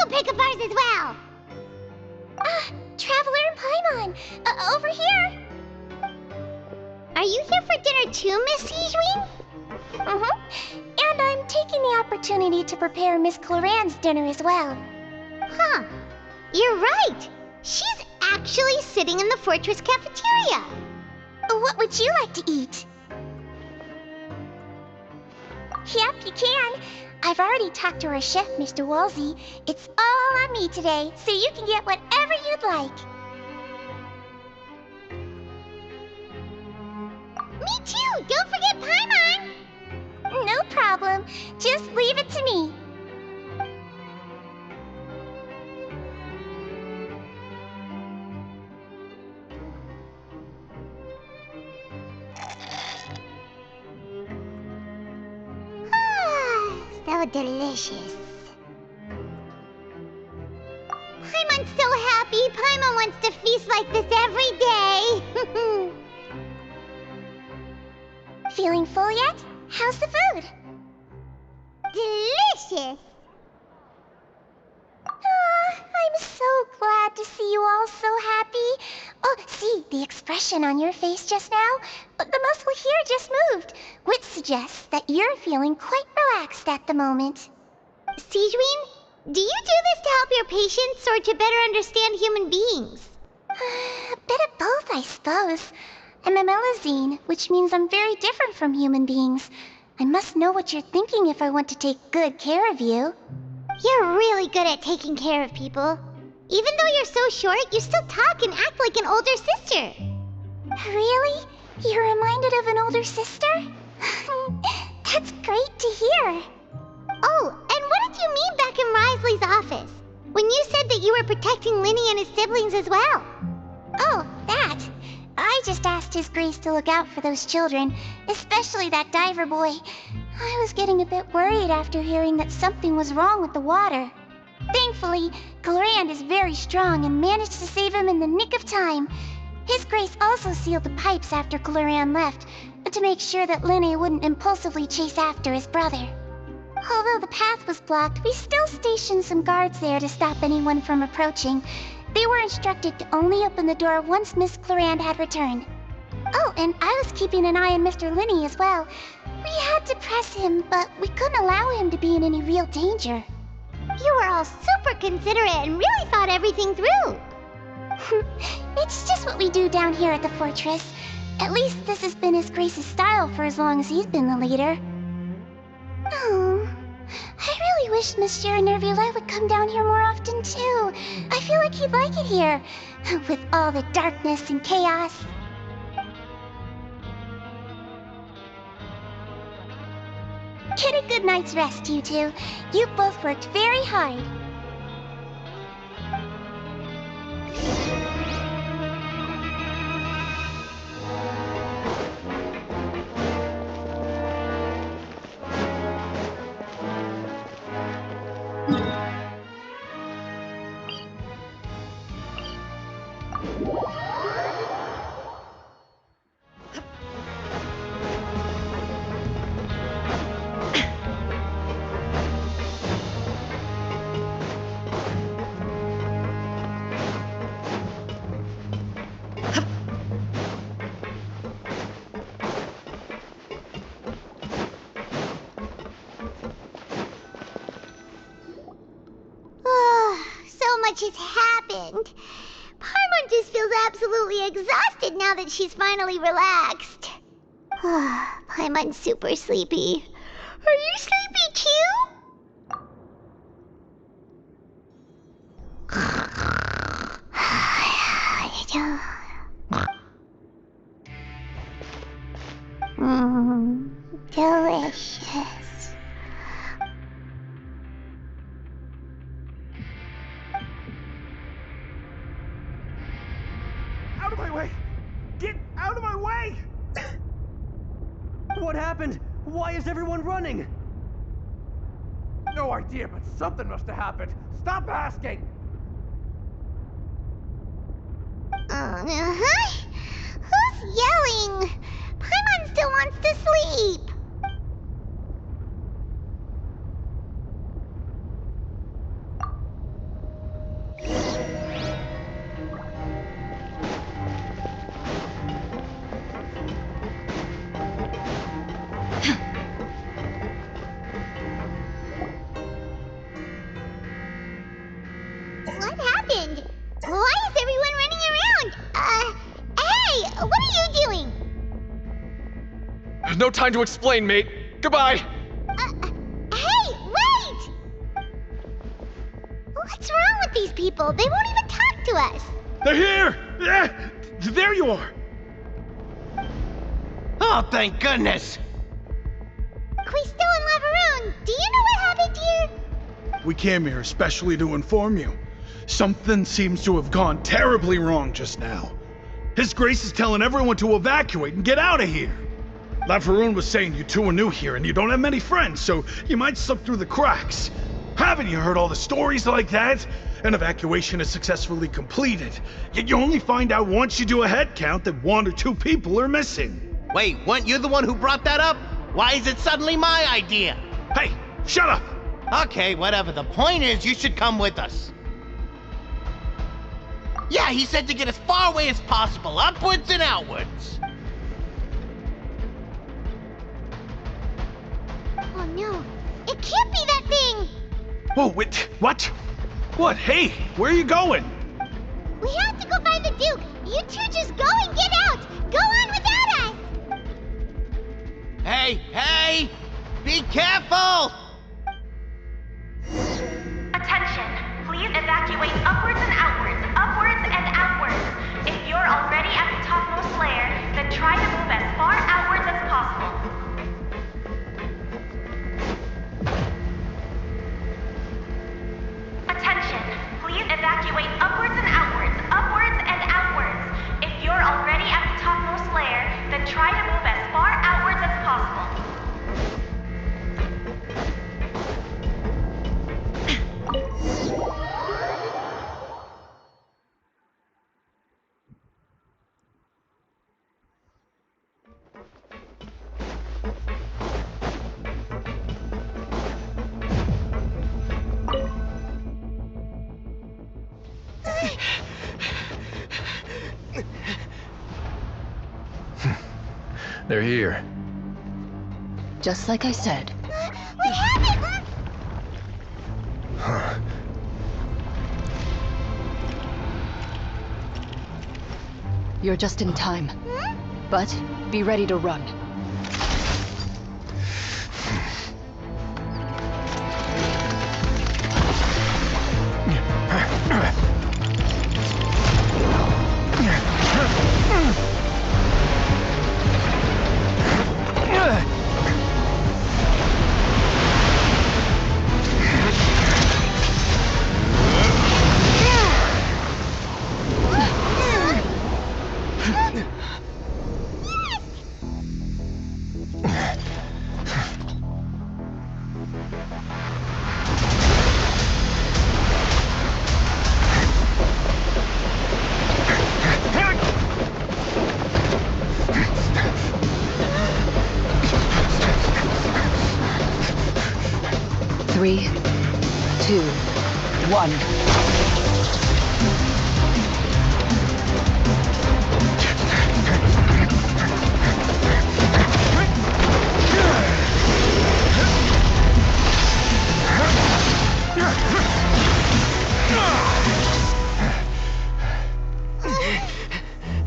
pick up ours as well. Traveler and Paimon, over here. Are you here for dinner too, Miss Sijwin? And I'm taking the opportunity to prepare Miss Cloran's dinner as well. Huh. You're right. She's actually sitting in the fortress cafeteria. What would you like to eat? Yep, you can. I've already talked to our chef, Mr. Wolsey. It's all on me today, so you can get whatever you'd like. Me too! Don't forget Paimon! No problem. Just leave it to me. So delicious. Paimon's so happy. Paimon wants to feast like this every day. Feeling full yet? How's the food? Delicious. I'm so glad to see you all so happy. Oh, see, the expression on your face just now? The muscle here just moved, which suggests that you're feeling quite relaxed at the moment. Sijwin, do you do this to help your patients or to better understand human beings? A bit of both, I suppose. I'm a Melazine, which means I'm very different from human beings. I must know what you're thinking if I want to take good care of you. You're really good at taking care of people. Even though you're so short, you still talk and act like an older sister. Really? You're reminded of an older sister? That's great to hear. Oh, and what did you mean back in Risley's office? When you said that you were protecting Linny and his siblings as well? Oh, that. I just asked His Grace to look out for those children, especially that diver boy. I was getting a bit worried after hearing that something was wrong with the water. Thankfully, Cloran is very strong and managed to save him in the nick of time. His Grace also sealed the pipes after Cloran left, to make sure that Linny wouldn't impulsively chase after his brother. Although the path was blocked, we still stationed some guards there to stop anyone from approaching. They were instructed to only open the door once Miss Cloran had returned. Oh, and I was keeping an eye on Mr. Linny as well. We had to press him, but we couldn't allow him to be in any real danger. You were all super considerate and really thought everything through. It's just what we do down here at the fortress. At least this has been His Grace's style for as long as he's been the leader. Oh, I really wish Monsieur Neuvillette would come down here more often too. I feel like he'd like it here, with all the darkness and chaos. Get a good night's rest, you two. You've both worked very hard. So much has happened. Paimon just feels absolutely exhausted now that she's finally relaxed. Paimon's super sleepy. Are you sleepy too? Delicious. Out of my way! Get out of my way! What happened? Why is everyone running? No idea, but something must have happened. Stop asking! Who's yelling? Paimon still wants to sleep. Hey, what are you doing? There's no time to explain, mate. Goodbye! Hey, wait! What's wrong with these people? They won't even talk to us. They're here! There you are! Oh, thank goodness! Quisto and Laveroon, do you know what happened here? We came here especially to inform you. Something seems to have gone terribly wrong just now. His Grace is telling everyone to evacuate and get out of here. Laveroon was saying you two are new here and you don't have many friends, so you might slip through the cracks. Haven't you heard all the stories like that? An evacuation is successfully completed, yet you only find out once you do a head count that 1 or 2 people are missing. Wait, weren't you the one who brought that up? Why is it suddenly my idea? Hey, shut up! Okay, whatever. The point is, you should come with us. Yeah, he said to get as far away as possible, upwards and outwards. Oh no, it can't be that thing! Whoa, wait, what? What? Hey, where are you going? We have to go find the Duke! You two just go and get out! Go on without us! Hey! Be careful! Attention! Please evacuate upwards and outwards, upwards and outwards. If you're already at the topmost layer, then try to move as far outwards as possible. Attention! Please evacuate upwards and outwards, upwards and outwards. If you're already at the topmost layer, then try to move as far outwards as possible. They're here. Just like I said. What happened? You're just in time. But be ready to run. Three, 2, 1.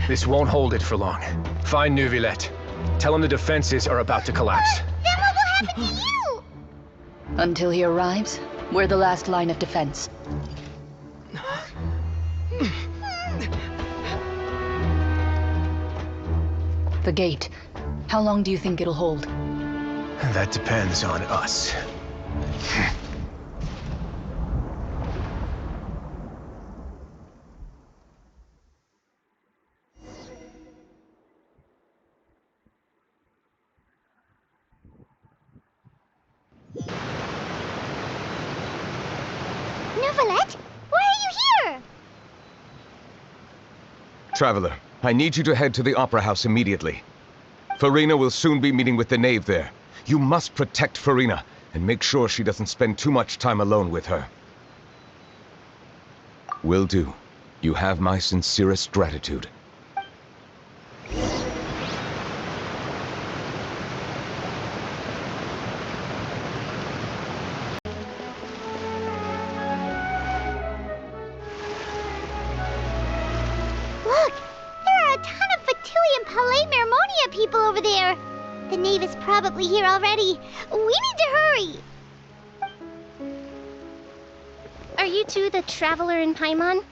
This won't hold it for long. Find Neuvillette. Tell him the defenses are about to collapse. Then what will happen to you? Until he arrives, we're the last line of defense. The gate. How long do you think it'll hold? That depends on us. Neuvillette, why are you here? Traveler, I need you to head to the Opera House immediately. Furina will soon be meeting with the knave there. You must protect Furina, and make sure she doesn't spend too much time alone with her. Will do. You have my sincerest gratitude. Look, Knave is probably here already. We need to hurry. Are you two the traveler in Paimon?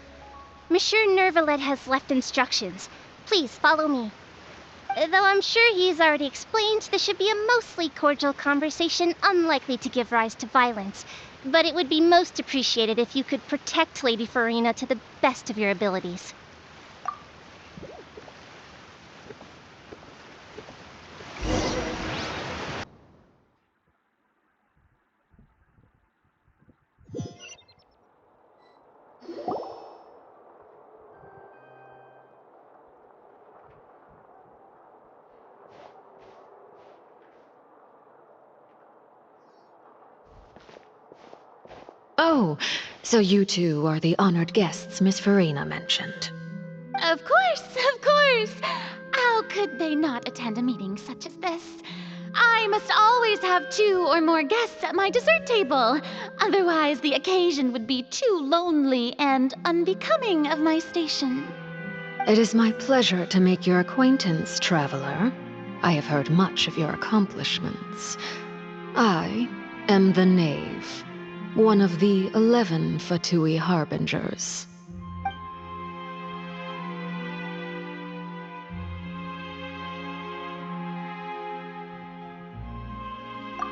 Monsieur Neuvillette has left instructions. Please follow me. Though I'm sure he's already explained, this should be a mostly cordial conversation, unlikely to give rise to violence. But it would be most appreciated if you could protect Lady Furina to the best of your abilities. Oh, so you two are the honored guests Miss Furina mentioned. Of course, of course! How could they not attend a meeting such as this? I must always have 2 or more guests at my dessert table. Otherwise, the occasion would be too lonely and unbecoming of my station. It is my pleasure to make your acquaintance, traveler. I have heard much of your accomplishments. I am the Knave, one of the 11 Fatui Harbingers.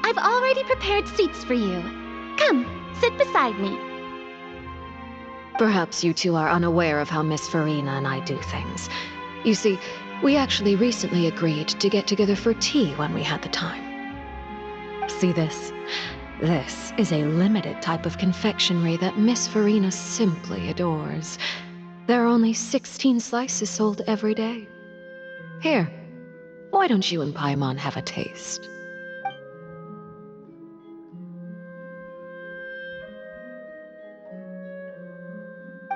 I've already prepared seats for you. Come, sit beside me. Perhaps you two are unaware of how Miss Furina and I do things. You see, we actually recently agreed to get together for tea when we had the time. See this? This is a limited type of confectionery that Miss Furina simply adores. There are only 16 slices sold every day. Here, why don't you and Paimon have a taste?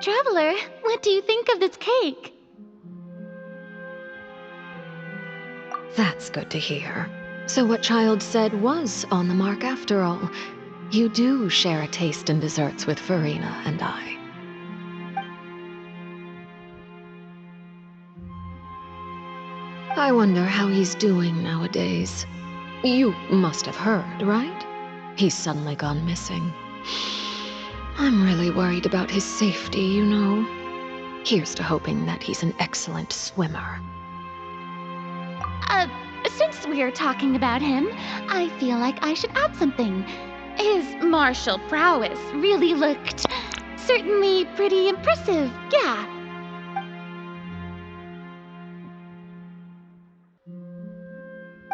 Traveler, what do you think of this cake? That's good to hear. So what Childe said was on the mark after all. You do share a taste in desserts with Furina and I. I wonder how he's doing nowadays. You must have heard, right? He's suddenly gone missing. I'm really worried about his safety, you know. Here's to hoping that he's an excellent swimmer. Since we're talking about him, I feel like I should add something. His martial prowess really looked certainly pretty impressive, yeah.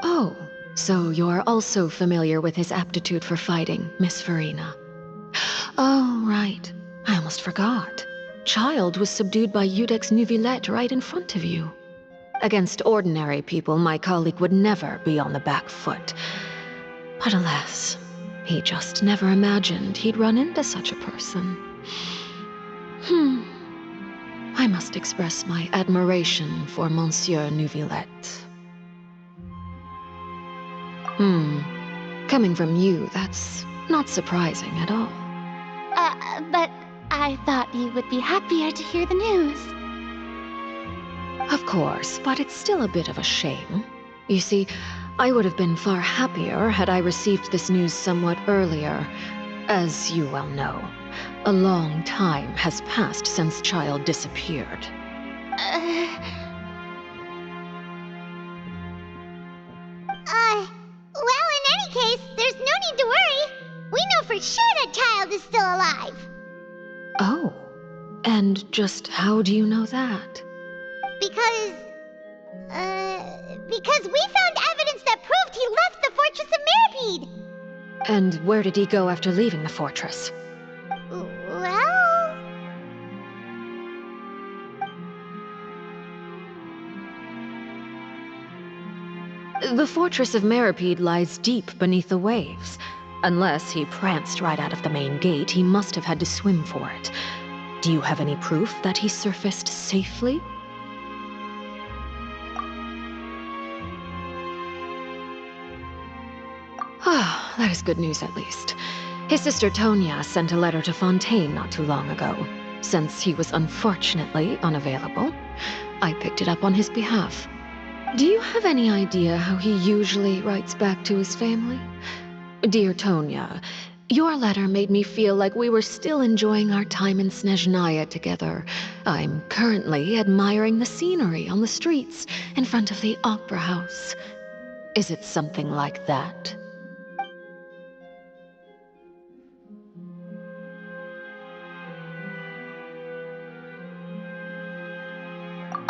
Oh, so you're also familiar with his aptitude for fighting, Miss Furina. Oh, right. I almost forgot. Childe was subdued by Iudex Neuvillette right in front of you. Against ordinary people, my colleague would never be on the back foot. But alas, he just never imagined he'd run into such a person. I must express my admiration for Monsieur Neuvillette. Coming from you, that's not surprising at all. But I thought you would be happier to hear the news. Of course, but it's still a bit of a shame. You see, I would have been far happier had I received this news somewhat earlier. As you well know, a long time has passed since Childe disappeared. Well, in any case, there's no need to worry. We know for sure that Childe is still alive. Oh, and just how do you know that? Because we found evidence that proved he left the Fortress of Mirapede. And where did he go after leaving the fortress? Well... The Fortress of Mirapede lies deep beneath the waves. Unless he pranced right out of the main gate, he must have had to swim for it. Do you have any proof that he surfaced safely? Ah, that is good news at least. His sister Tonya sent a letter to Fontaine not too long ago. Since he was unfortunately unavailable, I picked it up on his behalf. Do you have any idea how he usually writes back to his family? Dear Tonya, your letter made me feel like we were still enjoying our time in Snezhnaya together. I'm currently admiring the scenery on the streets in front of the opera house. Is it something like that?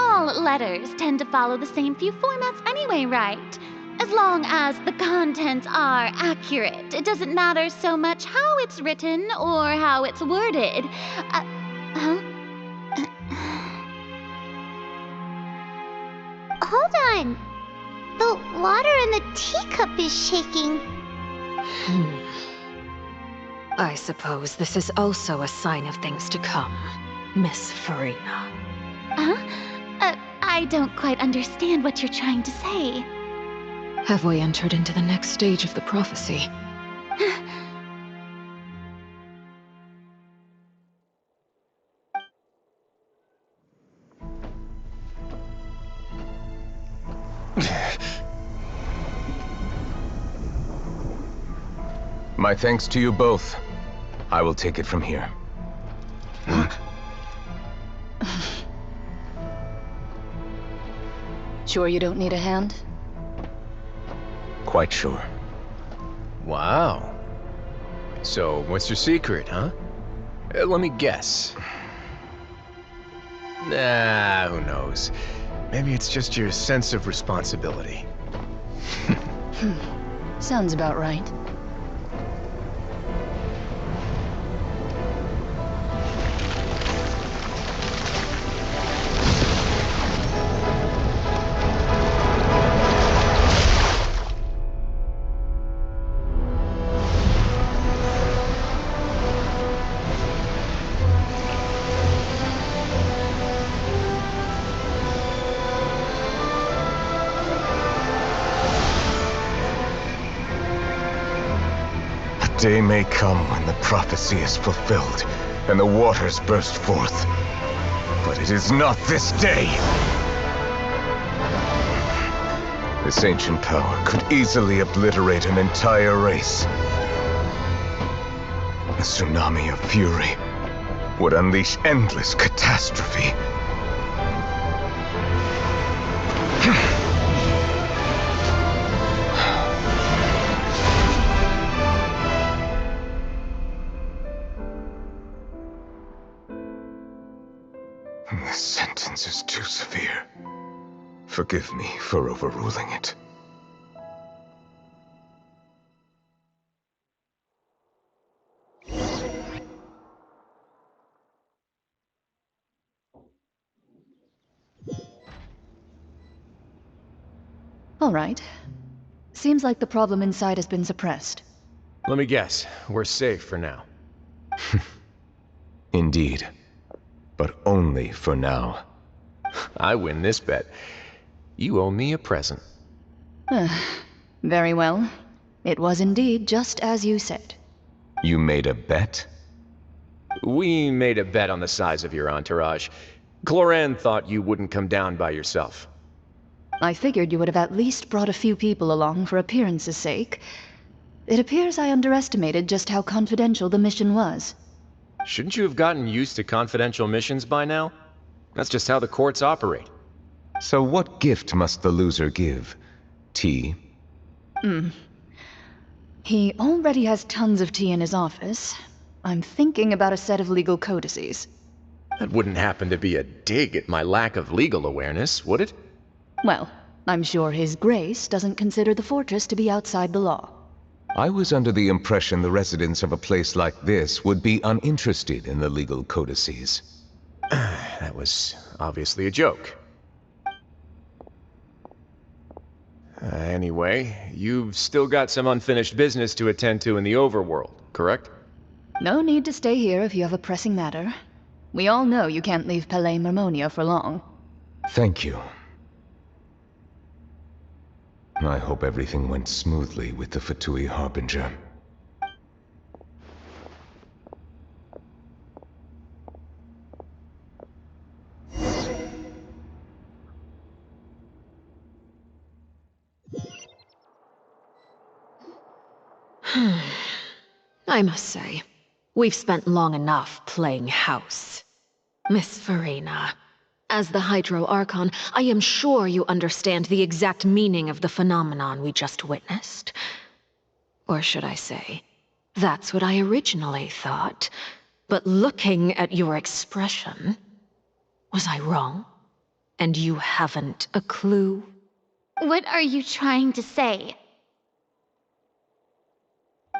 All letters tend to follow the same few formats anyway, right? As long as the contents are accurate, it doesn't matter so much how it's written or how it's worded. Huh? Hold on. The water in the teacup is shaking. I suppose this is also a sign of things to come, Miss Furina. Huh? I don't quite understand what you're trying to say. Have we entered into the next stage of the prophecy? My thanks to you both. I will take it from here. Sure you don't need a hand? Quite sure. Wow. So, what's your secret, huh? Let me guess. Nah, who knows? Maybe it's just your sense of responsibility. Sounds about right. Day may come when the prophecy is fulfilled, and the waters burst forth. But it is not this day! This ancient power could easily obliterate an entire race. A tsunami of fury would unleash endless catastrophe. This sentence is too severe. Forgive me for overruling it. All right. Seems like the problem inside has been suppressed. Let me guess, we're safe for now. Indeed. But only for now. I win this bet. You owe me a present. Very well. It was indeed just as you said. You made a bet? We made a bet on the size of your entourage. Cloran thought you wouldn't come down by yourself. I figured you would have at least brought a few people along for appearance's sake. It appears I underestimated just how confidential the mission was. Shouldn't you have gotten used to confidential missions by now? That's just how the courts operate. So what gift must the loser give? Tea? He already has tons of tea in his office. I'm thinking about a set of legal codices. That wouldn't happen to be a dig at my lack of legal awareness, would it? Well, I'm sure His Grace doesn't consider the fortress to be outside the law. I was under the impression the residents of a place like this would be uninterested in the legal codices. That was obviously a joke. Anyway, you've still got some unfinished business to attend to in the overworld, correct? No need to stay here if you have a pressing matter. We all know you can't leave Palais Mermonia for long. Thank you. I hope everything went smoothly with the Fatui Harbinger. I must say, we've spent long enough playing house. Miss Furina, as the Hydro Archon, I am sure you understand the exact meaning of the phenomenon we just witnessed. Or should I say, that's what I originally thought. But looking at your expression, was I wrong? And you haven't a clue? What are you trying to say?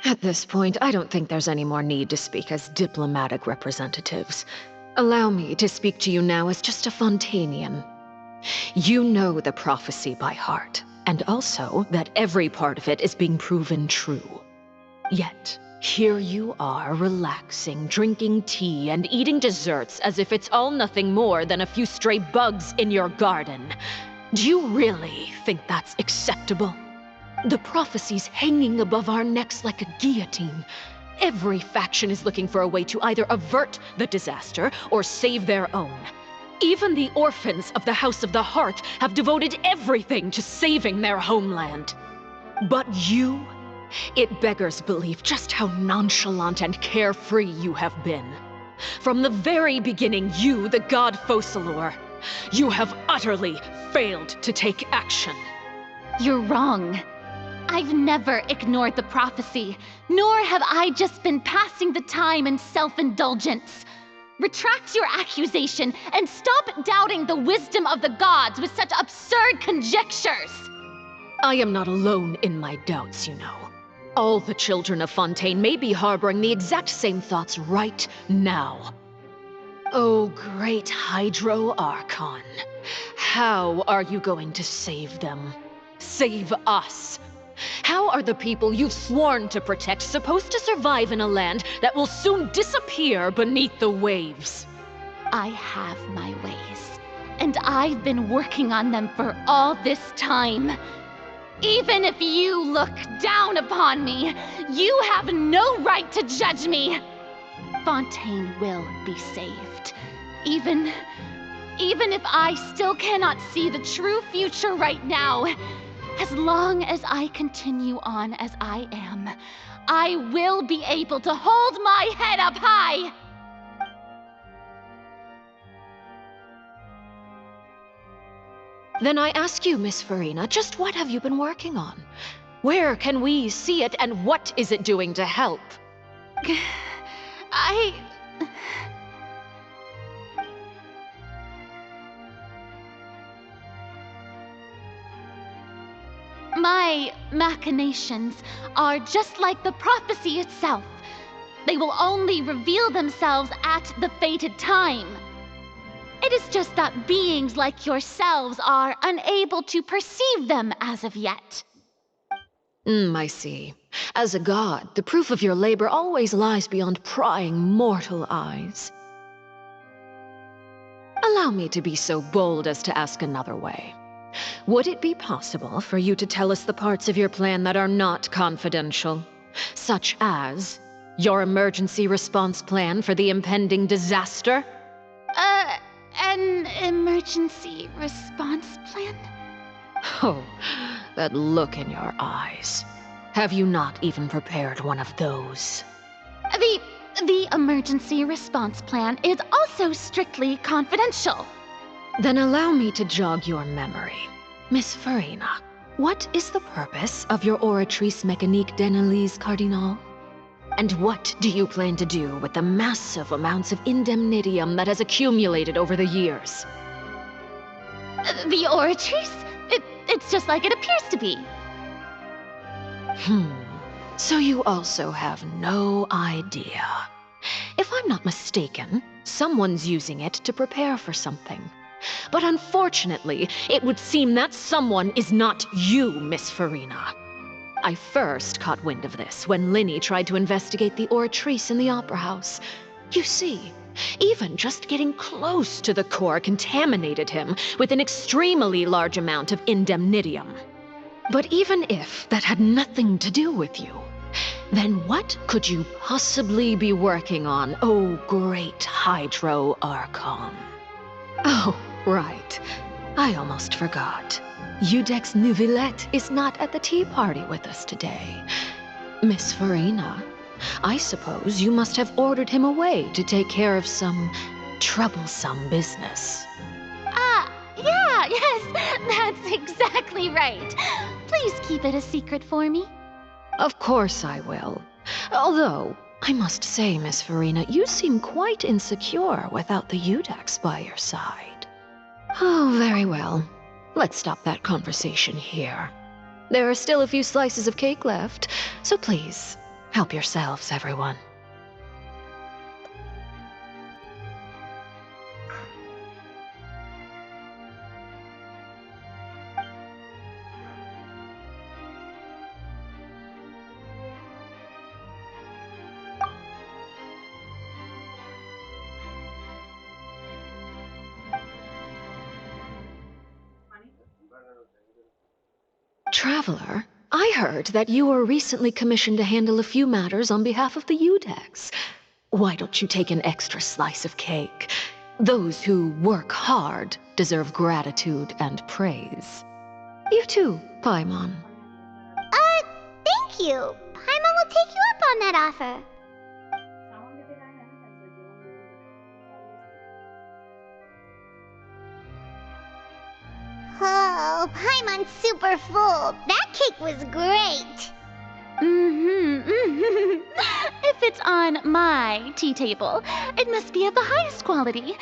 At this point, I don't think there's any more need to speak as diplomatic representatives. Allow me to speak to you now as just a Fontainian. You know the prophecy by heart, and also that every part of it is being proven true. Yet, here you are, relaxing, drinking tea, and eating desserts as if it's all nothing more than a few stray bugs in your garden. Do you really think that's acceptable? The prophecy's hanging above our necks like a guillotine. Every faction is looking for a way to either avert the disaster or save their own. Even the orphans of the House of the Hearth have devoted everything to saving their homeland. But you? It beggars belief just how nonchalant and carefree you have been. From the very beginning, you, the god Focalor, you have utterly failed to take action. You're wrong. I've never ignored the prophecy, nor have I just been passing the time in self-indulgence. Retract your accusation and stop doubting the wisdom of the gods with such absurd conjectures. I am not alone in my doubts, you know. All the children of Fontaine may be harboring the exact same thoughts right now. Oh, great Hydro Archon. How are you going to save them? Save us? How are the people you've sworn to protect supposed to survive in a land that will soon disappear beneath the waves? I have my ways, and I've been working on them for all this time. Even if you look down upon me, you have no right to judge me. Fontaine will be saved. Even if I still cannot see the true future right now, as long as I continue on as I am, I will be able to hold my head up high! Then I ask you, Miss Furina, just what have you been working on? Where can we see it, and what is it doing to help? My machinations are just like the prophecy itself. They will only reveal themselves at the fated time. It is just that beings like yourselves are unable to perceive them as of yet. I see. As a god, the proof of your labor always lies beyond prying mortal eyes. Allow me to be so bold as to ask another way. Would it be possible for you to tell us the parts of your plan that are not confidential? Such as your emergency response plan for the impending disaster? An emergency response plan? Oh, that look in your eyes. Have you not even prepared one of those? The emergency response plan is also strictly confidential. Then allow me to jog your memory. Miss Furina, what is the purpose of your Oratrice Mécanique d'Analyse Cardinal? And what do you plan to do with the massive amounts of indemnitium that has accumulated over the years? The Oratrice? It's just like it appears to be. So you also have no idea. If I'm not mistaken, someone's using it to prepare for something. But unfortunately, it would seem that someone is not you, Miss Furina. I first caught wind of this when Linny tried to investigate the Oratrice in the Opera House. You see, even just getting close to the core contaminated him with an extremely large amount of indemnitium. But even if that had nothing to do with you, then what could you possibly be working on, oh great Hydro Archon? Oh, right. I almost forgot. Udex Neuvillette is not at the tea party with us today. Miss Furina, I suppose you must have ordered him away to take care of some troublesome business. Yeah, yes, that's exactly right. Please keep it a secret for me. Of course I will. Although, I must say, Miss Furina, you seem quite insecure without the Udex by your side. Oh, very well. Let's stop that conversation here. There are still a few slices of cake left, so please, help yourselves, everyone. Traveler, I heard that you were recently commissioned to handle a few matters on behalf of the Udex. Why don't you take an extra slice of cake? Those who work hard deserve gratitude and praise. You too, Paimon. Thank you. Paimon will take you up on that offer. Oh, Paimon's super full. That cake was great. If it's on my tea table, it must be of the highest quality.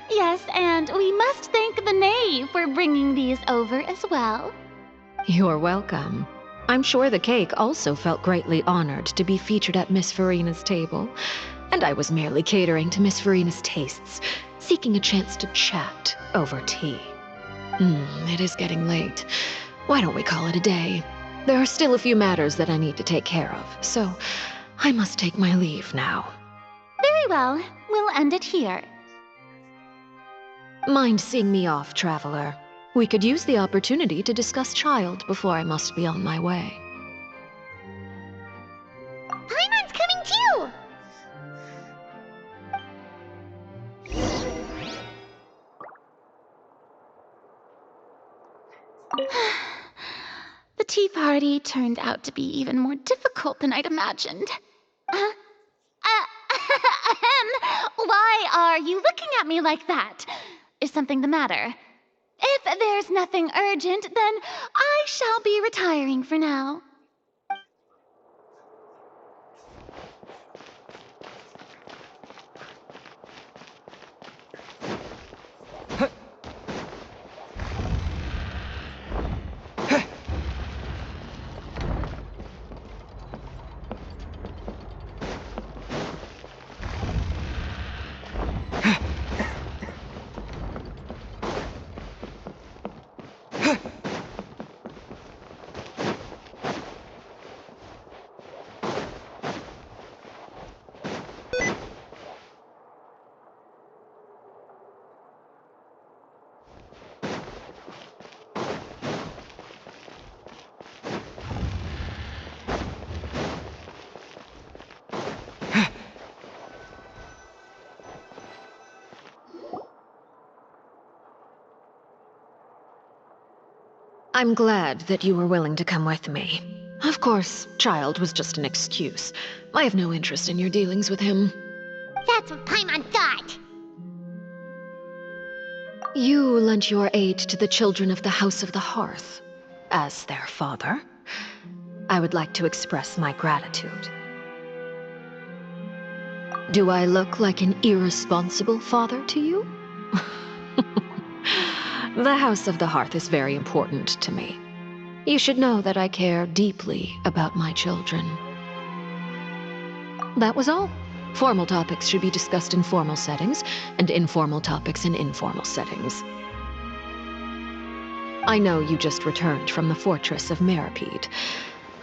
Yes, and we must thank the knave for bringing these over as well. You're welcome. I'm sure the cake also felt greatly honored to be featured at Miss Furina's table, and I was merely catering to Miss Furina's tastes, seeking a chance to chat over tea. It is getting late. Why don't we call it a day? There are still a few matters that I need to take care of, so I must take my leave now. Very well. We'll end it here. Mind seeing me off, Traveler? We could use the opportunity to discuss Childe before I must be on my way. Paimon's coming too! The tea party turned out to be even more difficult than I'd imagined. Why are you looking at me like that? Is something the matter? If there's nothing urgent, then I shall be retiring for now. I'm glad that you were willing to come with me. Of course, Childe was just an excuse. I have no interest in your dealings with him. That's what Paimon thought. You lent your aid to the children of the House of the Hearth. As their father, I would like to express my gratitude. Do I look like an irresponsible father to you? The House of the Hearth is very important to me. You should know that I care deeply about my children. That was all. Formal topics should be discussed in formal settings, and informal topics in informal settings. I know you just returned from the fortress of Meripede.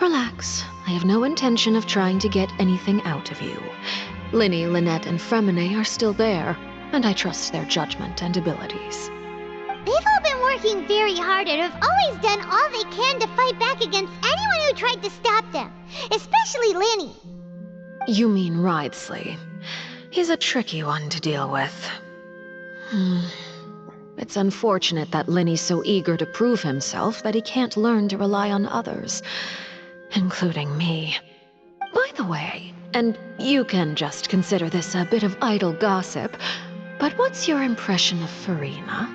Relax. I have no intention of trying to get anything out of you. Linny, Lynette, and Fremine are still there, and I trust their judgment and abilities. They've all been working very hard and have always done all they can to fight back against anyone who tried to stop them, especially Linny. You mean Wriothesley. He's a tricky one to deal with. It's unfortunate that Linny's so eager to prove himself that he can't learn to rely on others. including me. By the way, and you can just consider this a bit of idle gossip, but what's your impression of Furina?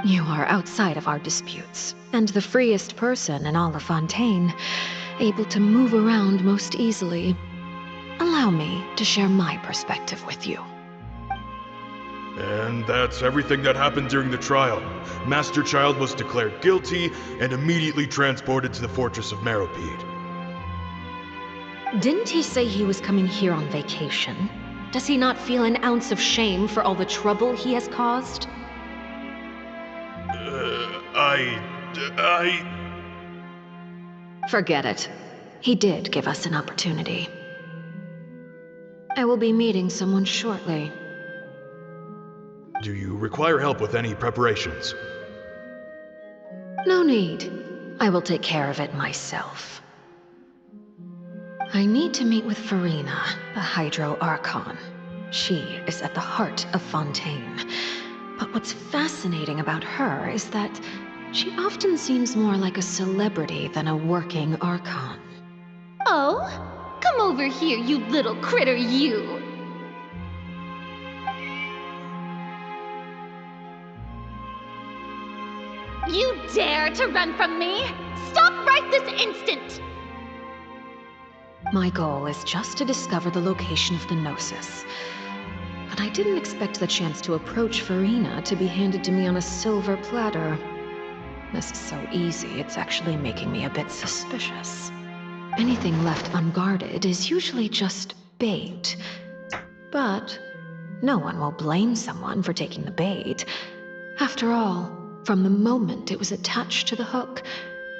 You are outside of our disputes, and the freest person in all of Fontaine, able to move around most easily. Allow me to share my perspective with you. And that's everything that happened during the trial. Master Childe was declared guilty and immediately transported to the Fortress of Meropide. Didn't he say he was coming here on vacation? Does he not feel an ounce of shame for all the trouble he has caused? Forget it. He did give us an opportunity. I will be meeting someone shortly. Do you require help with any preparations? No need. I will take care of it myself. I need to meet with Furina, the Hydro Archon. She is at the heart of Fontaine. But what's fascinating about her is that she often seems more like a celebrity than a working Archon. Oh, come over here, you little critter, you! You dare to run from me? Stop right this instant! My goal is just to discover the location of the Gnosis. But I didn't expect the chance to approach Furina to be handed to me on a silver platter. This is so easy, it's actually making me a bit suspicious. Anything left unguarded is usually just bait. But no one will blame someone for taking the bait. After all, from the moment it was attached to the hook,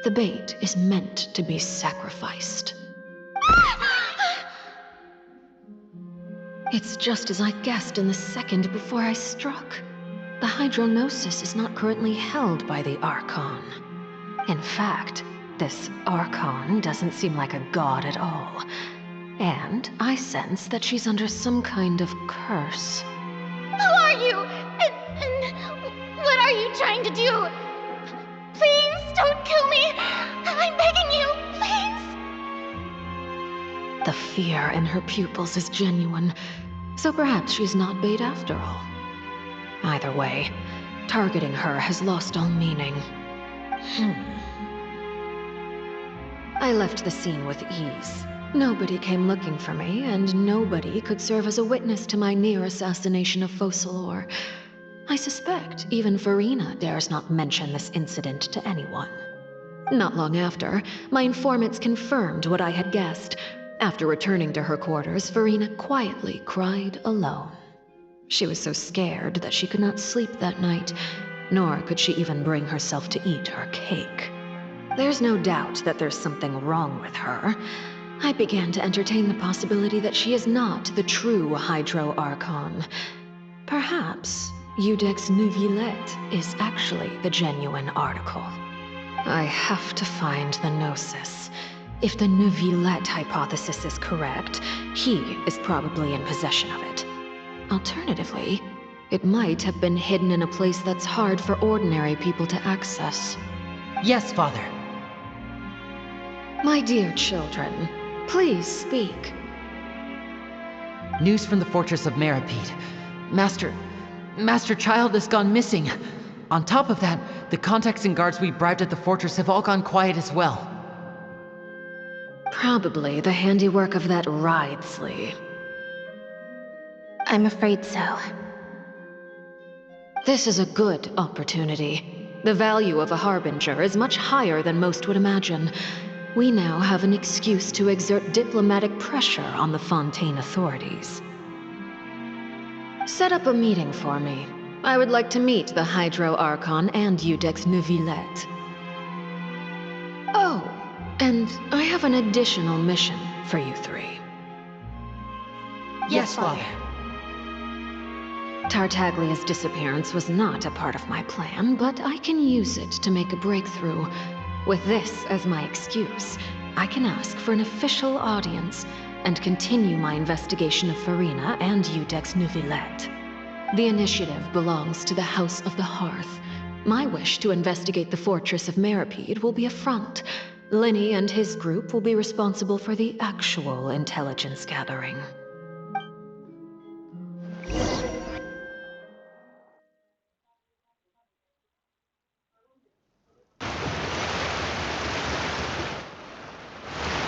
the bait is meant to be sacrificed. It's just as I guessed in the second before I struck. The Hydrognosis is not currently held by the Archon. In fact, this Archon doesn't seem like a god at all. And I sense that she's under some kind of curse. Who are you? And what are you trying to do? Please don't kill me! I'm begging you, please! The fear in her pupils is genuine, so perhaps she's not bait after all. Either way, targeting her has lost all meaning. I left the scene with ease. Nobody came looking for me, and nobody could serve as a witness to my near assassination of Focalor. I suspect even Furina dares not mention this incident to anyone. Not long after, my informants confirmed what I had guessed. After returning to her quarters, Furina quietly cried alone. She was so scared that she could not sleep that night, nor could she even bring herself to eat her cake. There's no doubt that there's something wrong with her. I began to entertain the possibility that she is not the true Hydro Archon. Perhaps Iudex Neuvillette is actually the genuine article. I have to find the Gnosis. If the Neuvillette hypothesis is correct, he is probably in possession of it. Alternatively, it might have been hidden in a place that's hard for ordinary people to access. Yes, Father. My dear children, please speak. News from the Fortress of Meropide. Master Childe has gone missing. On top of that, the contacts and guards we bribed at the fortress have all gone quiet as well. Probably the handiwork of that Ridesley. I'm afraid so. This is a good opportunity. The value of a Harbinger is much higher than most would imagine. We now have an excuse to exert diplomatic pressure on the Fontaine authorities. Set up a meeting for me. I would like to meet the Hydro Archon and Iudex Neuvillette. Oh, and I have an additional mission for you three. Yes, Father. Tartaglia's disappearance was not a part of my plan, but I can use it to make a breakthrough. With this as my excuse, I can ask for an official audience and continue my investigation of Furina and Iudex Neuvillette. The initiative belongs to the House of the Hearth. My wish to investigate the fortress of Meripede will be a front. Lenny and his group will be responsible for the actual intelligence gathering.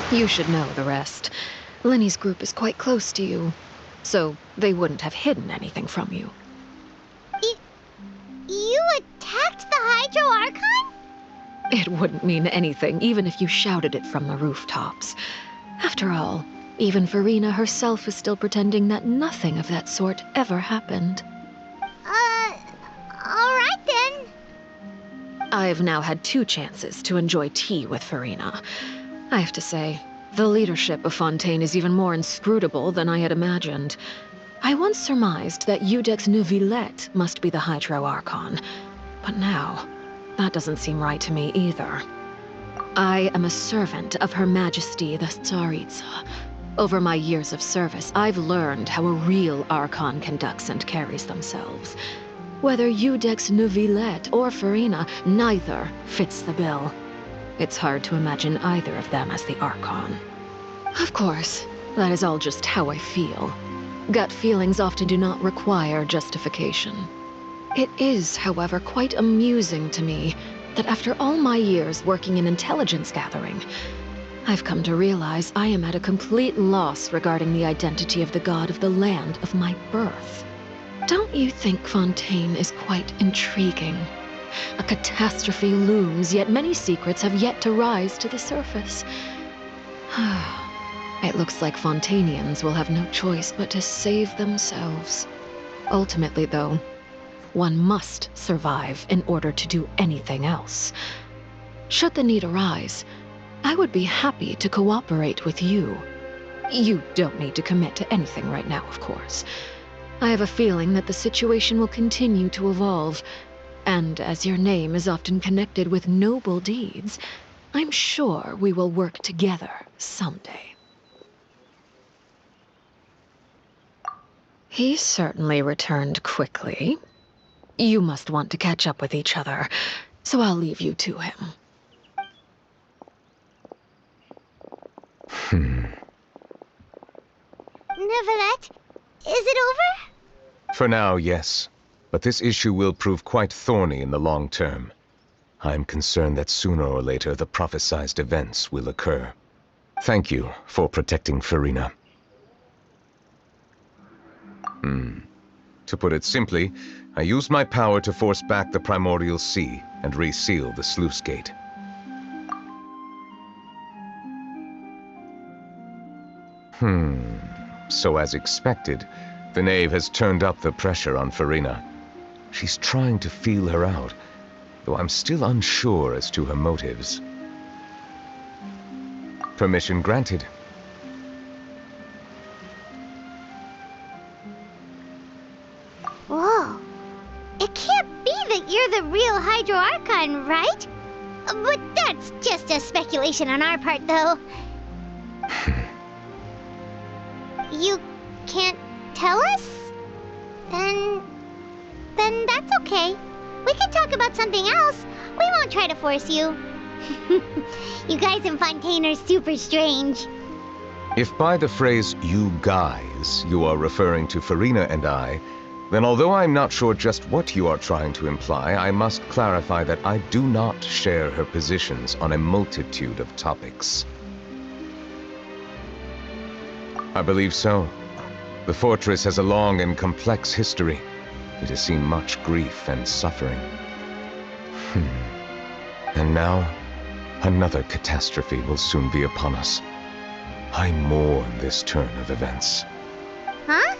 You should know the rest. Lenny's group is quite close to you, so they wouldn't have hidden anything from you. You attacked the Hydro Archon? It wouldn't mean anything, even if you shouted it from the rooftops. After all, even Furina herself is still pretending that nothing of that sort ever happened. Alright then. I've now had 2 chances to enjoy tea with Furina. I have to say, the leadership of Fontaine is even more inscrutable than I had imagined. I once surmised that Iudex Neuvillette must be the Hydro Archon, but now, that doesn't seem right to me either. I am a servant of Her Majesty the Tsaritsa. Over my years of service, I've learned how a real Archon conducts and carries themselves. Whether Iudex Neuvillette or Furina, neither fits the bill. It's hard to imagine either of them as the Archon. Of course, that is all just how I feel. Gut feelings often do not require justification. It is, however, quite amusing to me that after all my years working in intelligence gathering, I've come to realize I am at a complete loss regarding the identity of the god of the land of my birth. Don't you think Fontaine is quite intriguing? A catastrophe looms, yet many secrets have yet to rise to the surface. It looks like Fontainians will have no choice but to save themselves. Ultimately, though, one must survive in order to do anything else. Should the need arise, I would be happy to cooperate with you. You don't need to commit to anything right now, of course. I have a feeling that the situation will continue to evolve, and as your name is often connected with noble deeds, I'm sure we will work together someday. He certainly returned quickly. You must want to catch up with each other, so I'll leave you to him. Neuvillette, is it over? For now, yes. But this issue will prove quite thorny in the long term. I'm concerned that sooner or later the prophesized events will occur. Thank you for protecting Furina. To put it simply, I used my power to force back the Primordial Sea and reseal the sluice gate. So as expected, the Knave has turned up the pressure on Furina. She's trying to feel her out, though I'm still unsure as to her motives. Permission granted. Whoa. It can't be that you're the real Hydro Archon, right? But that's just a speculation on our part, though. You can't tell us? Then that's okay. We can talk about something else. We won't try to force you. You guys in Fontaine are super strange. If by the phrase, you guys, you are referring to Furina and I, then although I'm not sure just what you are trying to imply, I must clarify that I do not share her positions on a multitude of topics. I believe so. The fortress has a long and complex history. It has seen much grief and suffering. And now, another catastrophe will soon be upon us. I mourn this turn of events. Huh?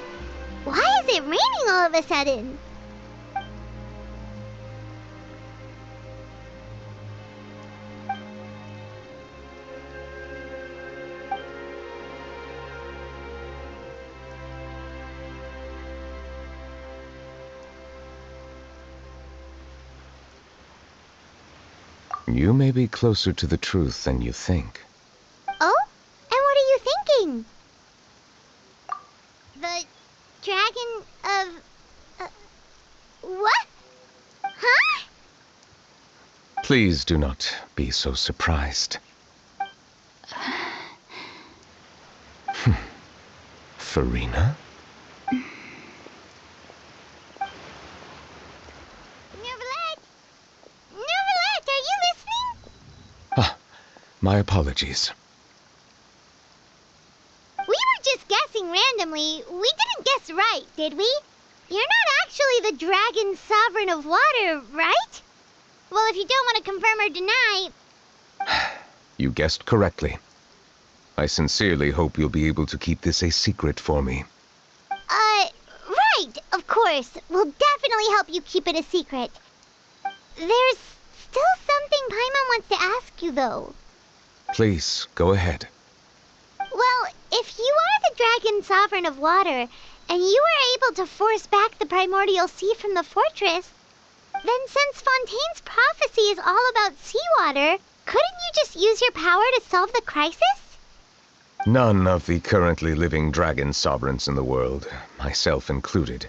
Why is it raining all of a sudden? You may be closer to the truth than you think. Oh? And what are you thinking? The dragon of... what? Huh? Please do not be so surprised. Furina? Neuvillette! Neuvillette, are you listening? Ah, my apologies. We were just guessing randomly. We didn't guess right, did we? You're not actually the dragon sovereign of water, right? Well, if you don't want to confirm or deny... You guessed correctly. I sincerely hope you'll be able to keep this a secret for me. Right, of course. We'll definitely help you keep it a secret. There's still something Paimon wants to ask you, though. Please, go ahead. Well, if you are the dragon sovereign of water, and you were able to force back the primordial sea from the fortress, then since Fontaine's prophecy is all about seawater, couldn't you just use your power to solve the crisis? None of the currently living dragon sovereigns in the world, myself included,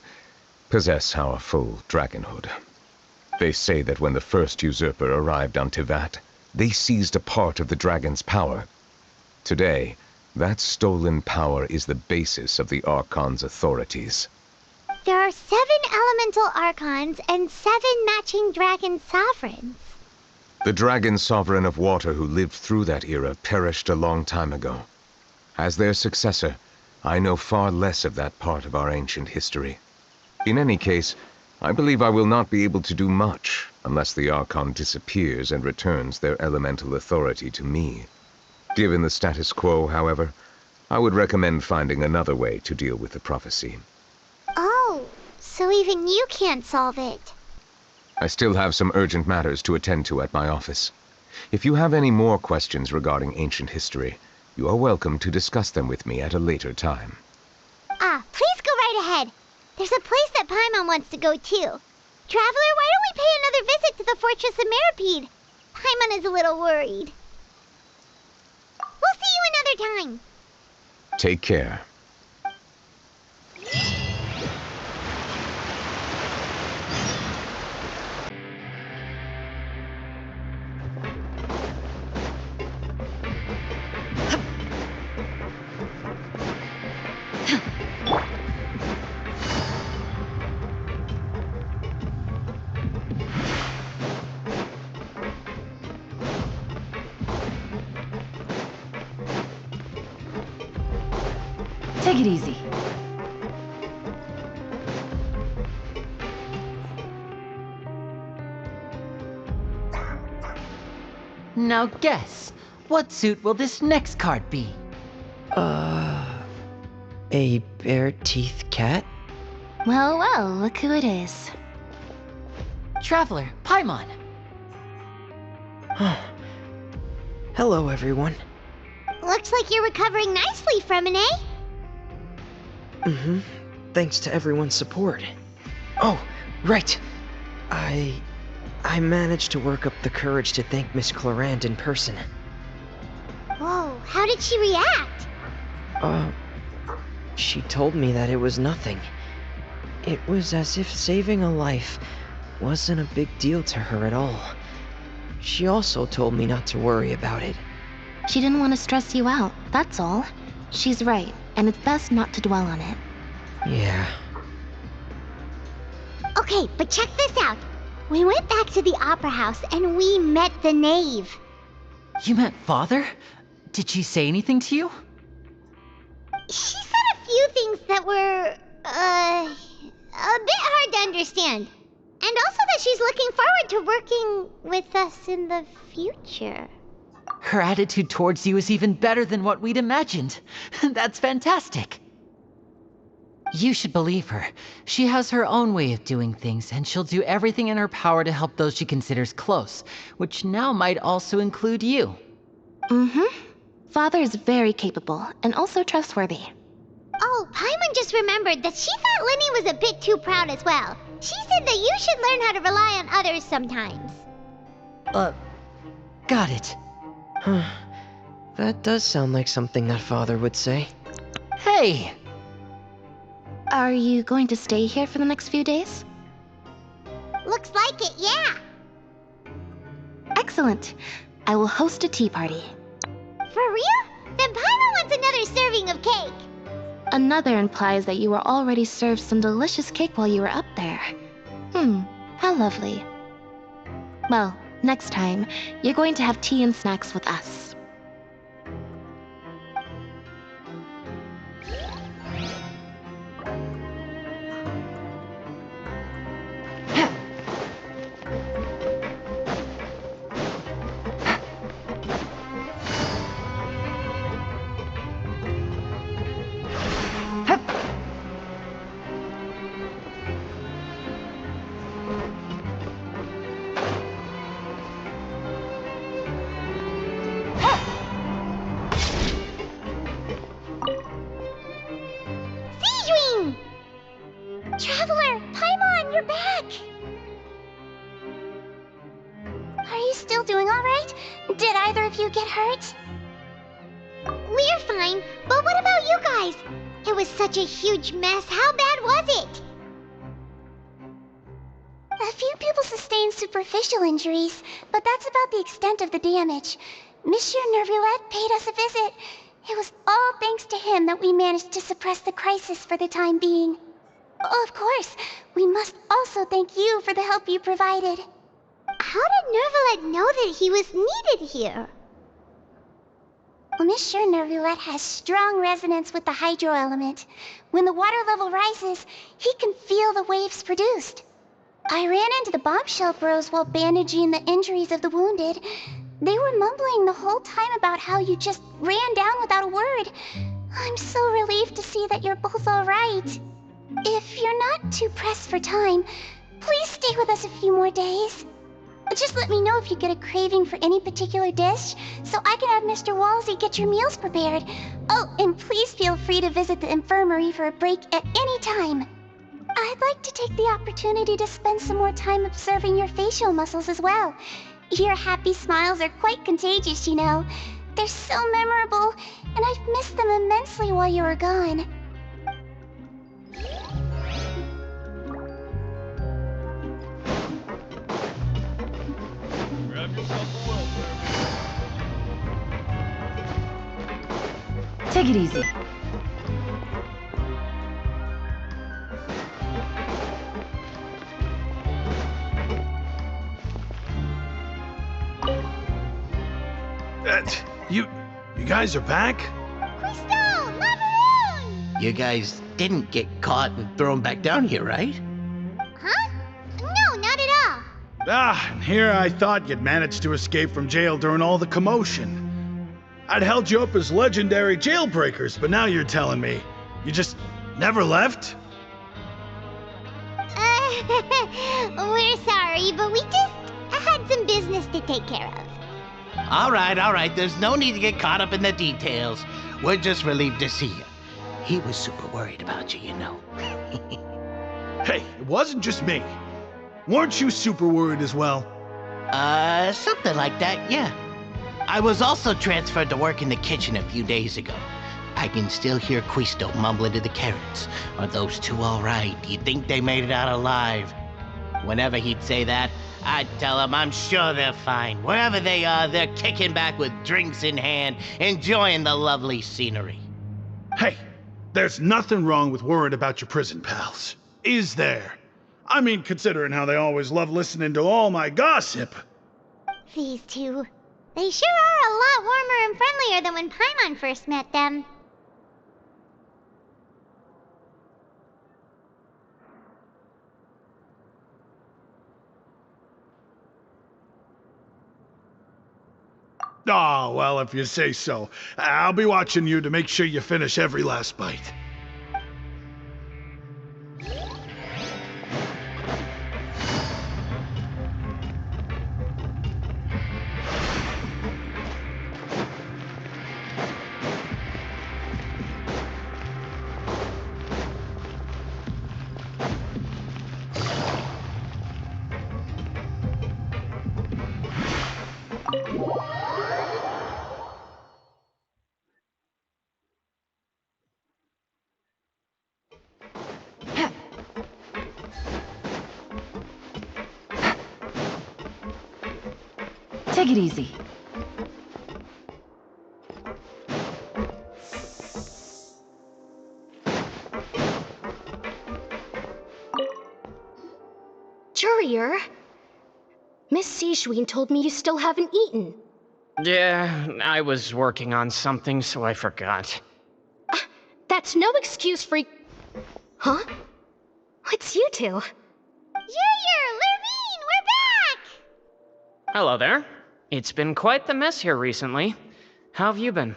possess our full dragonhood. They say that when the first usurper arrived on Tivat, they seized a part of the dragon's power. Today, that stolen power is the basis of the Archon's authorities. There are 7 elemental archons and 7 matching dragon sovereigns. The dragon sovereign of water who lived through that era perished a long time ago. As their successor, I know far less of that part of our ancient history. In any case, I believe I will not be able to do much unless the Archon disappears and returns their elemental authority to me. Given the status quo, however, I would recommend finding another way to deal with the prophecy. Oh, so even you can't solve it. I still have some urgent matters to attend to at my office. If you have any more questions regarding ancient history, you are welcome to discuss them with me at a later time. Please go right ahead. There's a place that Paimon wants to go too. Traveler, why don't we pay another visit to the Fortress of Meropide? Paimon is a little worried. We'll see you another time. Take care. Take it easy. Now guess, what suit will this next card be? A bare-teeth cat? Well, well, look who it is. Traveler, Paimon. Hello, everyone. Looks like you're recovering nicely from it, eh? Thanks to everyone's support. Oh, right. I managed to work up the courage to thank Miss Clarant in person. Whoa, how did she react? She told me that it was nothing. It was as if saving a life wasn't a big deal to her at all. She also told me not to worry about it. She didn't want to stress you out, that's all. She's right, and it's best not to dwell on it. Yeah. Okay, but check this out. We went back to the opera house and we met the knave. You met Father? Did she say anything to you? She said a few things that were, a bit hard to understand. And also that she's looking forward to working with us in the future. Her attitude towards you is even better than what we'd imagined. That's fantastic. You should believe her. She has her own way of doing things, and she'll do everything in her power to help those she considers close, which now might also include you. Father is very capable, and also trustworthy. Oh, Paimon just remembered that she thought Linny was a bit too proud as well. She said that you should learn how to rely on others sometimes. Got it. That does sound like something that Father would say. Hey! Are you going to stay here for the next few days? Looks like it, yeah. Excellent. I will host a tea party. For real? Then Paimon wants another serving of cake. Another implies that you were already served some delicious cake while you were up there. How lovely. Well, next time, you're going to have tea and snacks with us. Seedwing! Traveler, Paimon, you're back! Are you still doing alright? Did either of you get hurt? We're fine, but what about you guys? It was such a huge mess. How bad was it? A few people sustained superficial injuries, but that's about the extent of the damage. Monsieur Neuvillette paid us a visit. It was all thanks to him that we managed to suppress the crisis for the time being. Of course, we must also thank you for the help you provided. How did Neuvillette know that he was needed here? Well, Monsieur Neuvillette has strong resonance with the hydro element. When the water level rises, he can feel the waves produced. I ran into the bombshell bros while bandaging the injuries of the wounded. They were mumbling the whole time about how you just ran down without a word. I'm so relieved to see that you're both alright. If you're not too pressed for time, please stay with us a few more days. Just let me know if you get a craving for any particular dish, so I can have Mr. Walsey get your meals prepared. Oh, and please feel free to visit the infirmary for a break at any time. I'd like to take the opportunity to spend some more time observing your facial muscles as well. Your happy smiles are quite contagious, you know. They're so memorable, and I've missed them immensely while you were gone. Grab yourself a well, Take it easy. You guys are back? Crystal! Macaroon! You guys didn't get caught and thrown back down here, right? Huh? No, not at all. And here I thought you'd managed to escape from jail during all the commotion. I'd held you up as legendary jailbreakers, but now you're telling me you just never left? We're sorry, but we just had some business to take care of. All right. There's no need to get caught up in the details. We're just relieved to see you. He was super worried about you, you know. Hey, it wasn't just me. Weren't you super worried as well? Something like that, yeah. I was also transferred to work in the kitchen a few days ago. I can still hear Quisto mumbling to the carrots. Are those two all right? Do you think they made it out alive? Whenever he'd say that, I'd tell him I'm sure they're fine. Wherever they are, they're kicking back with drinks in hand, enjoying the lovely scenery. Hey, there's nothing wrong with worrying about your prison pals. Is there? I mean, considering how they always love listening to all my gossip. These two. They sure are a lot warmer and friendlier than when Paimon first met them. Oh, well, if you say so. I'll be watching you to make sure you finish every last bite. Take it easy. Courier, Miss Sijween told me you still haven't eaten. Yeah, I was working on something, so I forgot. That's no excuse for... Huh? It's you two. Courier, Lurvine, we're back! Hello there. It's been quite the mess here recently. How have you been?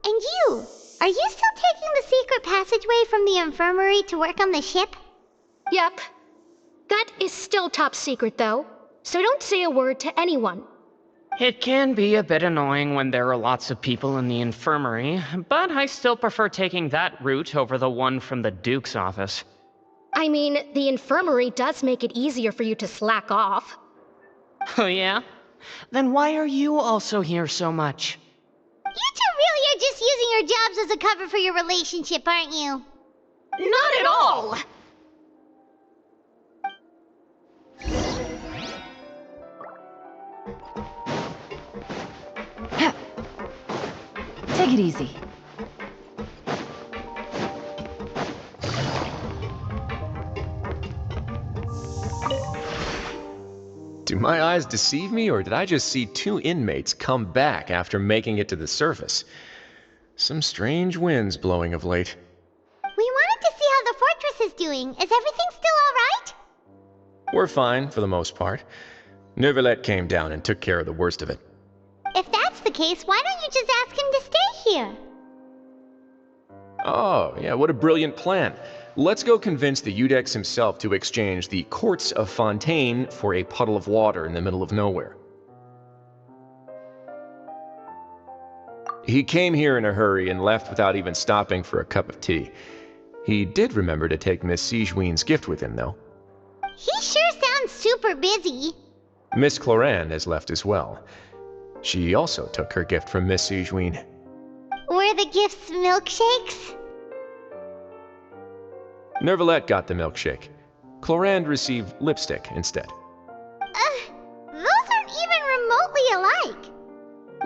And you, are you still taking the secret passageway from the infirmary to work on the ship? Yep. That is still top secret, though, so don't say a word to anyone. It can be a bit annoying when there are lots of people in the infirmary, but I still prefer taking that route over the one from the Duke's office. I mean, the infirmary does make it easier for you to slack off. Oh yeah? Then why are you also here so much? You two really are just using your jobs as a cover for your relationship, aren't you? Not at all! Take it easy. Do my eyes deceive me, or did I just see two inmates come back after making it to the surface? Some strange winds blowing of late. We wanted to see how the fortress is doing. Is everything still alright? We're fine, for the most part. Neuvillette came down and took care of the worst of it. If that's the case, why don't you just ask him to stay here? Oh, yeah, what a brilliant plan. Let's go convince the Eudex himself to exchange the courts of Fontaine for a puddle of water in the middle of nowhere. He came here in a hurry and left without even stopping for a cup of tea. He did remember to take Miss Sijween's gift with him, though. He sure sounds super busy. Miss Cloran has left as well. She also took her gift from Miss Sijween. Were the gifts milkshakes? Neuvillette got the milkshake. Cloran received lipstick instead. Those aren't even remotely alike.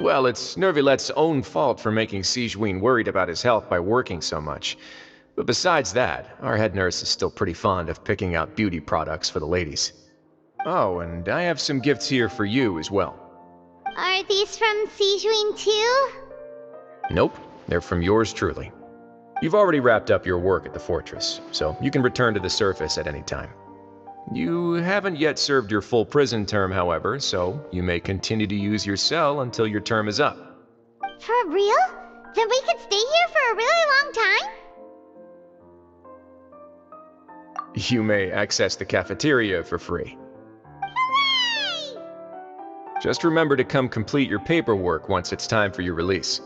Well, it's Neuvillette's own fault for making Sijween worried about his health by working so much. But besides that, our head nurse is still pretty fond of picking out beauty products for the ladies. Oh, and I have some gifts here for you as well. Are these from Sijween too? Nope, they're from yours truly. You've already wrapped up your work at the fortress, so you can return to the surface at any time. You haven't yet served your full prison term, however, so you may continue to use your cell until your term is up. For real? Then we could stay here for a really long time? You may access the cafeteria for free. Hooray! Just remember to come complete your paperwork once it's time for your release.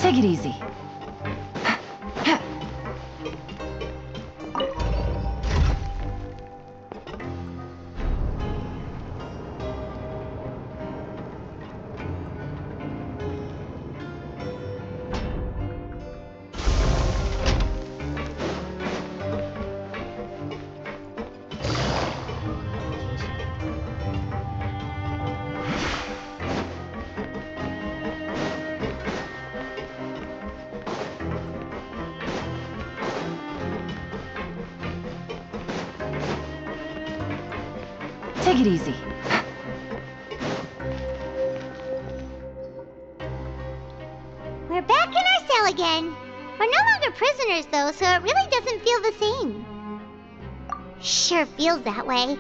Take it easy. Take it easy. We're back in our cell again. We're no longer prisoners though, so it really doesn't feel the same. Sure feels that way.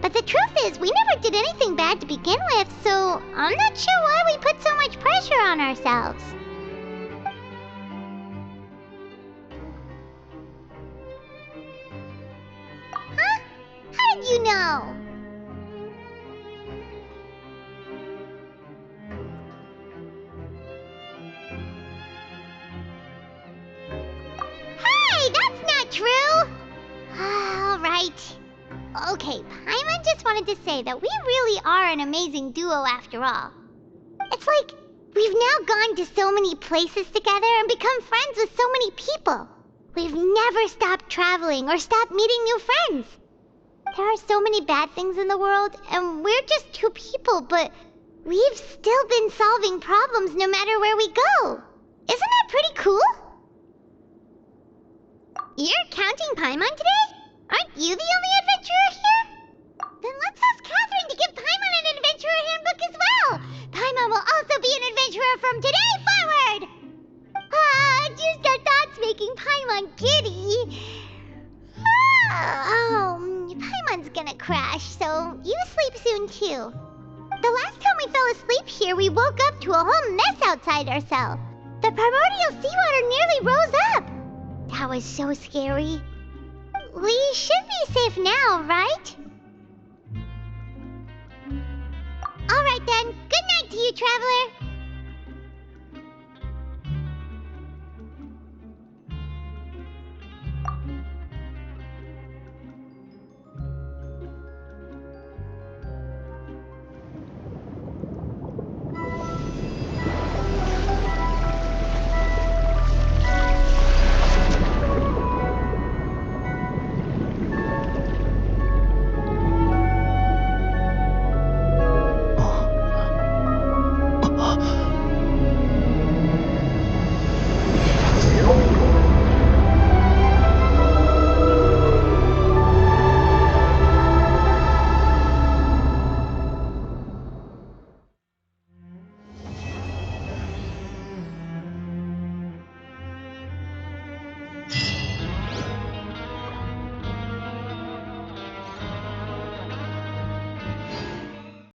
But the truth is, we never did anything bad to begin with, so I'm not sure why we put so much pressure on ourselves. you know? Hey, that's not true! Alright. Okay, Paimon just wanted to say that we really are an amazing duo after all. It's like we've now gone to so many places together and become friends with so many people. We've never stopped traveling or stopped meeting new friends. There are so many bad things in the world, and we're just two people, but we've still been solving problems no matter where we go. Isn't that pretty cool? You're counting Paimon today? Aren't you the only adventurer here? Then let's ask Catherine to give Paimon an adventurer handbook as well. Paimon will also be an adventurer from today forward. Just the thoughts making Paimon giddy. Paimon's gonna crash, so you sleep soon too. The last time we fell asleep here, we woke up to a whole mess outside our cell. The primordial seawater nearly rose up. That was so scary. We should be safe now, right? Alright then, good night to you, traveler.